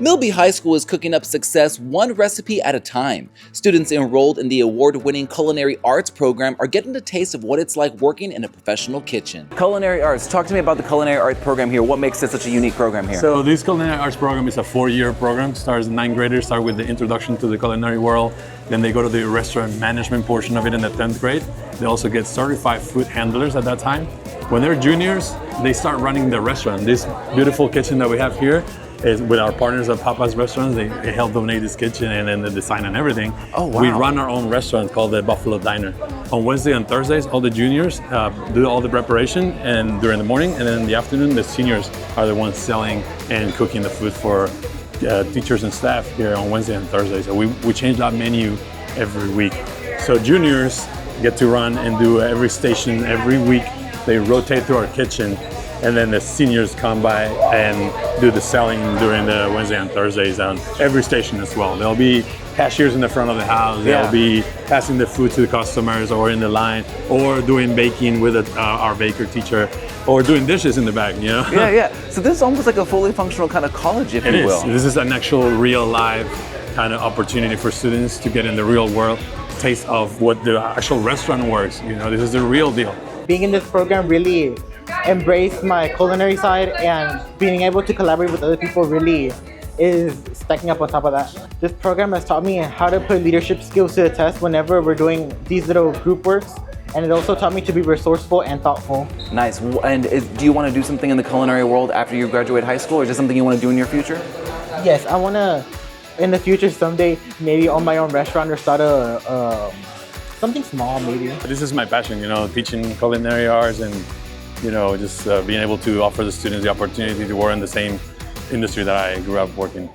Milby High School is cooking up success one recipe at a time. Students enrolled in the award-winning Culinary Arts Program are getting a taste of what it's like working in a professional kitchen. Culinary Arts, talk to me about the Culinary Arts Program here. What makes it such a unique program here? So this Culinary Arts Program is a 4-year program. Starts 9th graders, start with the introduction to the culinary world. Then they go to the restaurant management portion of it in the 10th grade. They also get certified food handlers at that time. When they're juniors, they start running the restaurant. This beautiful kitchen that we have here is with our partners at Papa's Restaurants. They help donate this kitchen and then the design and everything. Oh, wow. We run our own restaurant called the Buffalo Diner. On Wednesday and Thursdays, all the juniors do all the preparation and during the morning, and then in the afternoon, the seniors are the ones selling and cooking the food for teachers and staff here on Wednesday and Thursday. So we change that menu every week. So juniors get to run and do every station every week. They rotate through our kitchen, and then the seniors come by and do the selling during the Wednesday and Thursdays on every station as well. There'll be cashiers in the front of the house. They'll be passing the food to the customers or in the line, or doing baking with our baker teacher, or doing dishes in the back, you know? Yeah. So this is almost like a fully functional kind of college, if you will. This is an actual real live kind of opportunity for students to get in the real world, taste of what the actual restaurant works. You know, this is the real deal. Being in this program really embraced my culinary side, and being able to collaborate with other people really is stacking up on top of that. This program has taught me how to put leadership skills to the test whenever we're doing these little group works, and it also taught me to be resourceful and thoughtful. Nice. And do you want to do something in the culinary world after you graduate high school, or is this something you want to do in your future? Yes, I want to, in the future someday, maybe own my own restaurant or start something small maybe. This is my passion, you know, teaching culinary arts and, you know, just being able to offer the students the opportunity to work in the same industry that I grew up working.